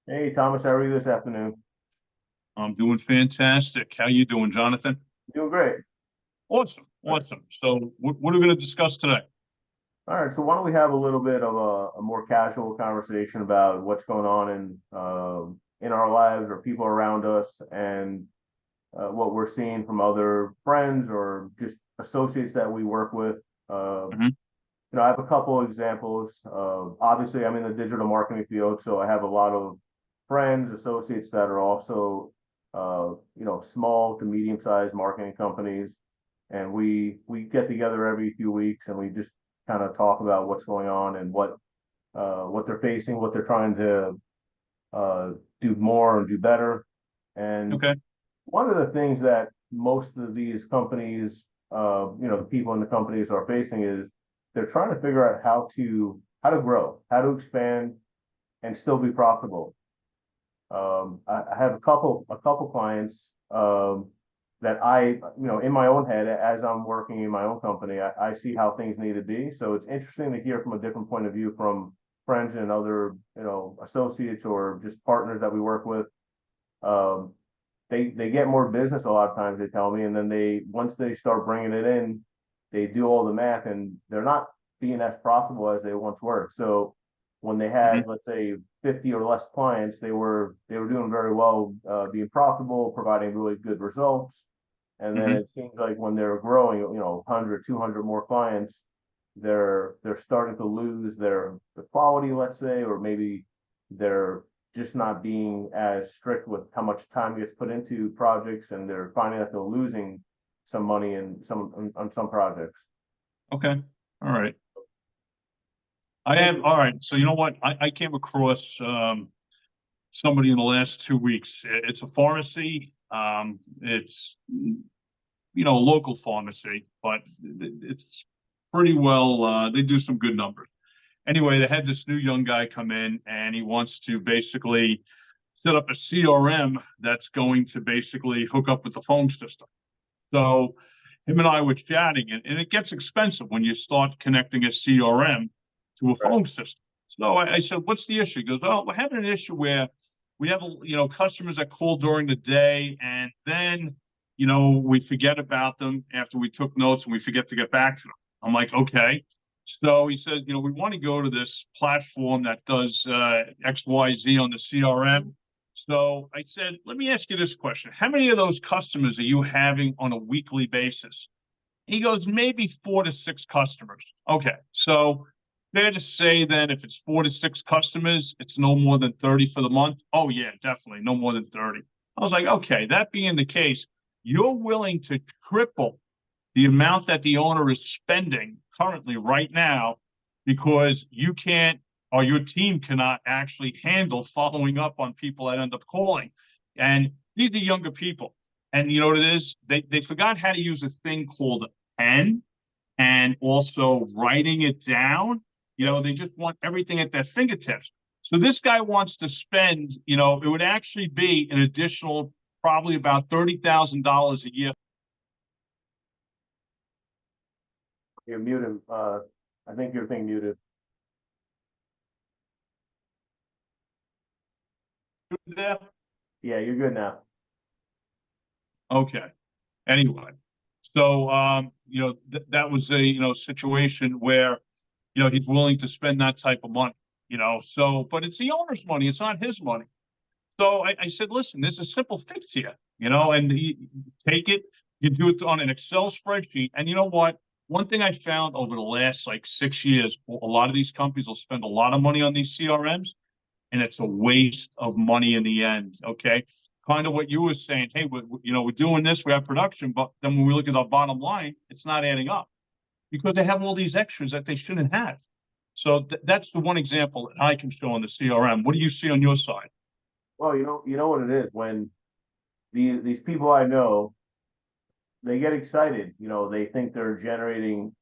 Hey, Thomas, how are you this afternoon? I'm doing fantastic. How you doing, Jonathan? Doing great. Awesome, All right. awesome. So, what are we going to discuss today? All right, so why don't we have a little bit of a more casual conversation about what's going on in our lives or people around us and what we're seeing from other friends or just associates that we work with. Hmm. I have a couple of examples. Obviously, I'm in the digital marketing field, so I have a lot of friends, associates that are also, small to medium-sized marketing companies, and we get together every few weeks and we just kind of talk about what's going on and what they're facing, what they're trying to uh, do more and do better. And Okay. one of the things that most of these companies, the people in the companies are facing is they're trying to figure out how to grow, how to expand, and still be profitable. I have a couple clients that in my own head, as I'm working in my own company, I see how things need to be. So it's interesting to hear from a different point of view from friends and other, associates or just partners that we work with. Um, they get more business a lot of times, they tell me, and then once they start bringing it in, they do all the math and they're not being as profitable as they once were. So when they Hmm. had, let's say, 50 or less clients, they were doing very well, being profitable, providing really good results. And then Hmm. it seems like when they're growing, 100, 200 more clients, they're starting to lose the quality, let's say, or maybe they're just not being as strict with how much time gets put into projects, and they're finding that they're losing some money on some projects. Okay. All right. I am. All right. So, you know what? I came across somebody in the last 2 weeks. It's a pharmacy. It's local pharmacy, but it's pretty well. They do some good numbers. Anyway, they had this new young guy come in, and he wants to basically set up a CRM that's going to basically hook up with the phone system. So him and I were chatting, and it gets expensive when you start connecting a CRM to a Right. phone system. So I said, "What's the issue?" He goes, "Oh, we're having an issue where we have customers that call during the day, and then we forget about them after we took notes, and we forget to get back to them." I'm like, "Okay." So he said, "We want to go to this platform that does XYZ on the CRM." So I said, let me ask you this question. How many of those customers are you having on a weekly basis? He goes, maybe 4 to 6 customers. Okay. So fair to say then if it's 4 to 6 customers, it's no more than 30 for the month. Oh, yeah, definitely. No more than 30. I was like, okay, that being the case, you're willing to triple the amount that the owner is spending currently right now because you can't or your team cannot actually handle following up on people that end up calling. And these are younger people. And you know what it is? They forgot how to use a thing called a pen and also writing it down. They just want everything at their fingertips. So this guy wants to spend, it would actually be an additional probably about $30,000 a year. You're muted. I think you're being muted. There. Yeah, you're good now. Okay. Anyway, so that was a situation where he's willing to spend that type of money. So but it's the owner's money, it's not his money. So I said, listen, there's a simple fix here, and you take it, you do it on an Excel spreadsheet, and you know what? One thing I found over the last like 6 years, a lot of these companies will spend a lot of money on these CRMs, and it's a waste of money in the end. Okay. Kind of what you were saying. Hey, we're doing this, we have production, but then when we look at our bottom line, it's not adding up because they have all these extras that they shouldn't have. So that's the one example that I can show on the CRM. What do you see on your side? Well, you know what it is when these people I know, they get excited. They think they're generating,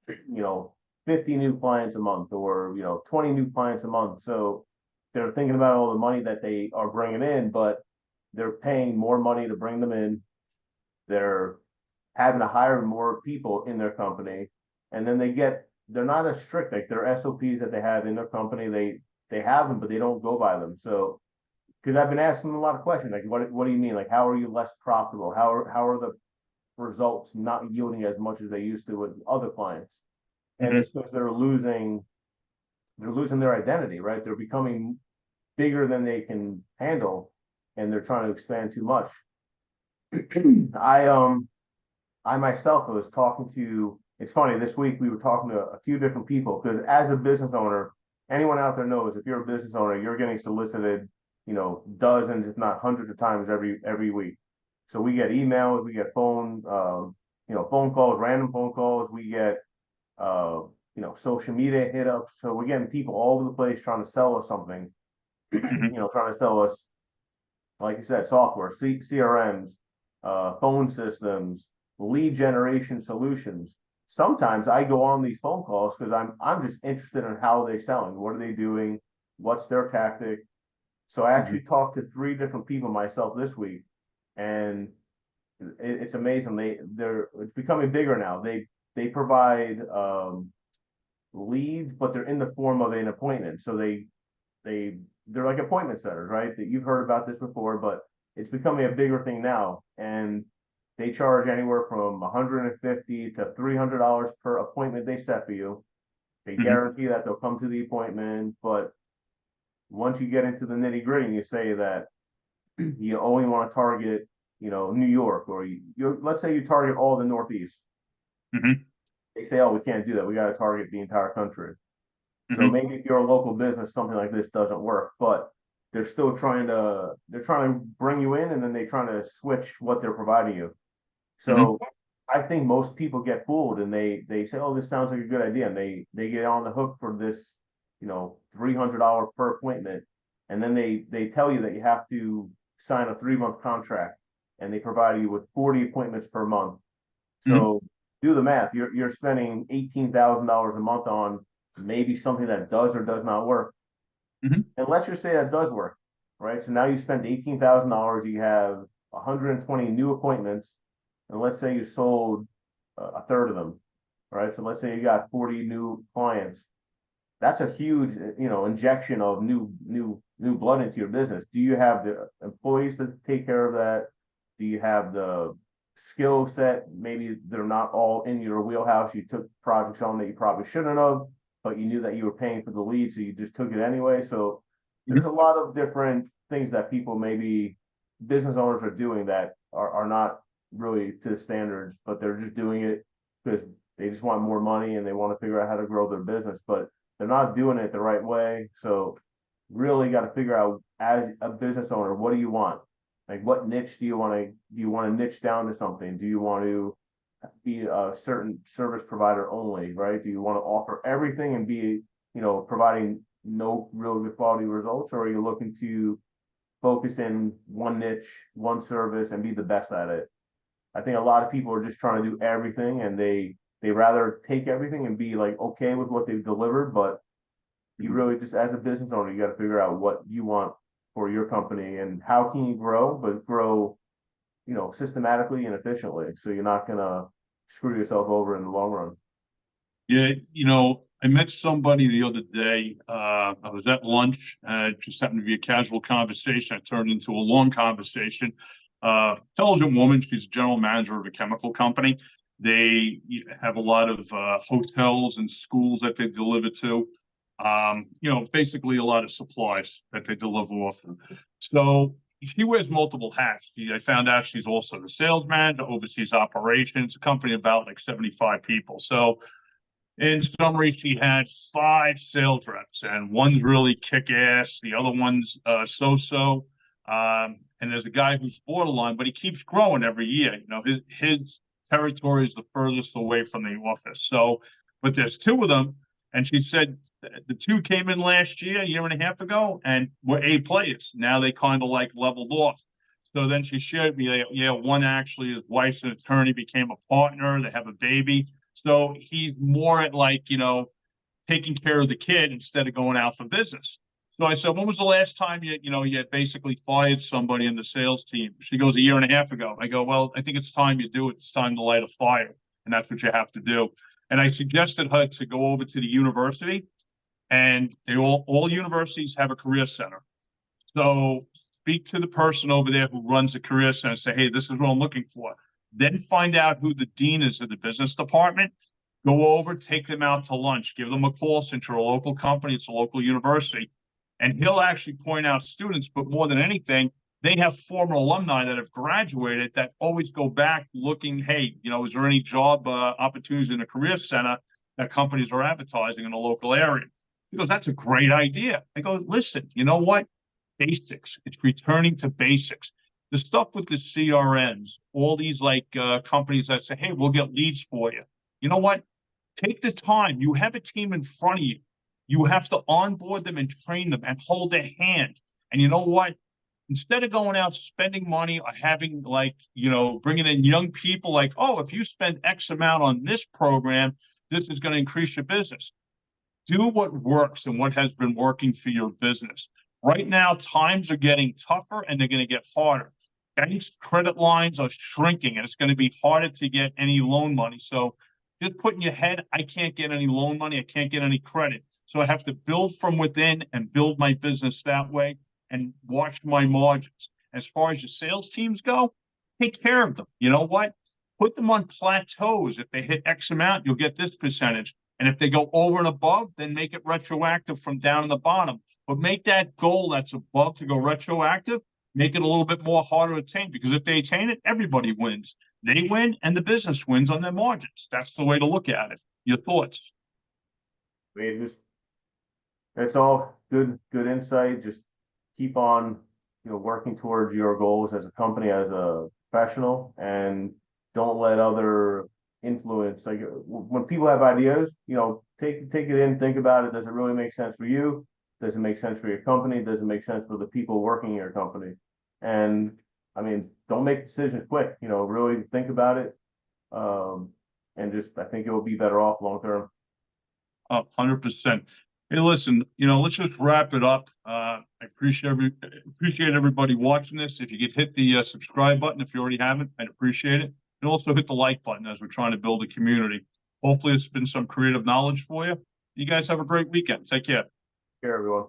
50 new clients a month or, 20 new clients a month. So they're thinking about all the money that they are bringing in, but they're paying more money to bring them in. They're having to hire more people in their company. And then they're not as strict, like their SOPs that they have in their company. They have them, but they don't go by them. So because I've been asking them a lot of questions, like, what do you mean? Like, how are you less profitable? How are the results not yielding as much as they used to with other clients? And Hmm. it's because they're losing their identity, right? They're becoming bigger than they can handle, and they're trying to expand too much. I myself was talking to, it's funny, this week we were talking to a few different people, because as a business owner, anyone out there knows if you're a business owner, you're getting solicited, dozens, if not hundreds of times every week. So we get emails, we get phone calls, random phone calls, we get social media hit ups. So we're getting people all over the place trying to sell us something, Hmm. trying to sell us, like you said, software, CRMs, phone systems, lead generation solutions. Sometimes I go on these phone calls because I'm just interested in how they're selling. What are they doing? What's their tactic? So I Hmm. actually talked to three different people myself this week, and it's amazing. It's becoming bigger now. They provide leads, but they're in the form of an appointment. So they they're like appointment setters, right? That you've heard about this before, but it's becoming a bigger thing now. And they charge anywhere from 150 to $300 per appointment they set for you. They Hmm. guarantee that they'll come to the appointment, but once you get into the nitty gritty, and you say that you only want to target, New York, or let's say you target all the Northeast. Hmm. They say, oh, we can't do that. We got to target the entire country. So Hmm. maybe if you're a local business, something like this doesn't work, but they're trying to bring you in, and then they're trying to switch what they're providing you. Hmm. So I think most people get fooled, and they say, oh, this sounds like a good idea. And they get on the hook for this, $300 per appointment. And then they tell you that you have to sign a 3-month contract, and they provide you with 40 appointments per month. Hmm. So do the math. You're spending $18,000 a month on maybe something that does or does not work. Hmm. And let's just say that does work, right? So now you spend $18,000, you have 120 new appointments, and let's say you sold a third of them, right? So let's say you got 40 new clients. That's a huge, injection of new blood into your business. Do you have the employees to take care of that? Do you have the skill set? Maybe they're not all in your wheelhouse. You took projects on that you probably shouldn't have, but you knew that you were paying for the lead, so you just took it anyway. So there's a lot of different things that people, maybe business owners, are doing that are not really to the standards, but they're just doing it because they just want more money and they want to figure out how to grow their business, but they're not doing it the right way. So really got to figure out, as a business owner, what do you want? Like, what niche do you want to niche down to something? Do you want to be a certain service provider only, right? Do you want to offer everything and be, providing no real good quality results, or are you looking to focus in one niche, one service, and be the best at it? I think a lot of people are just trying to do everything, and they rather take everything and be like okay with what they've delivered, but you Hmm. really just, as a business owner, you got to figure out what you want for your company and how can you grow, but grow, systematically and efficiently. So you're not gonna screw yourself over in the long run. Yeah, I met somebody the other day. I was at lunch. It just happened to be a casual conversation. It turned into a long conversation. Intelligent woman. She's a general manager of a chemical company. They have a lot of hotels and schools that they deliver to. Basically a lot of supplies that they deliver off of. So she wears multiple hats. I found out she's also the salesman, oversees operations, a company of about like 75 people. So in summary, she had five sales reps, and one's really kick ass, the other one's so-so. And there's a guy who's borderline, but he keeps growing every year. His territory is the furthest away from the office. So, but there's two of them, and she said the two came in last year, a year and a half ago, and were A players. Now they kind of like leveled off. So then she shared me, yeah, one actually, his wife's an attorney, became a partner. They have a baby. So he's more at like, taking care of the kid instead of going out for business. So I said, when was the last time you had basically fired somebody in the sales team? She goes, a year and a half ago. I go, well, I think it's time you do it. It's time to light a fire. And that's what you have to do. And I suggested her to go over to the university, and all universities have a career center. So speak to the person over there who runs the career center and say, hey, this is what I'm looking for. Then find out who the dean is of the business department. Go over, take them out to lunch, give them a call since you're a local company, it's a local university. And he'll actually point out students, but more than anything, they have former alumni that have graduated that always go back looking, hey, is there any job opportunities in the career center that companies are advertising in the local area? He goes, that's a great idea. I go, listen, you know what? Basics. It's returning to basics. The stuff with the CRMs, all these companies that say, hey, we'll get leads for you. You know what? Take the time. You have a team in front of you. You have to onboard them and train them and hold their hand. And you know what? Instead of going out spending money or having bringing in young people oh, if you spend X amount on this program, this is going to increase your business. Do what works and what has been working for your business. Right now, times are getting tougher and they're going to get harder. Banks' credit lines are shrinking and it's going to be harder to get any loan money. So just put in your head, I can't get any loan money. I can't get any credit. So I have to build from within and build my business that way and watch my margins. As far as your sales teams go, take care of them. You know what? Put them on plateaus. If they hit X amount, you'll get this percentage. And if they go over and above, then make it retroactive from down in the bottom. But make that goal that's above to go retroactive, make it a little bit more harder to attain, because if they attain it, everybody wins. They win and the business wins on their margins. That's the way to look at it. Your thoughts? I mean, it's all good insight. Just keep on, working towards your goals as a company, as a professional, and don't let other influence. Like when people have ideas, take it in, think about it. Does it really make sense for you? Does it make sense for your company? Does it make sense for the people working in your company? And I mean, don't make decisions quick. Really think about it, and I think it will be better off long term. 100%. Hey, listen, let's just wrap it up. I appreciate everybody watching this. If you could hit the subscribe button if you already haven't, I'd appreciate it. And also hit the like button as we're trying to build a community. Hopefully it's been some creative knowledge for you. You guys have a great weekend. Take care. Take care, everyone.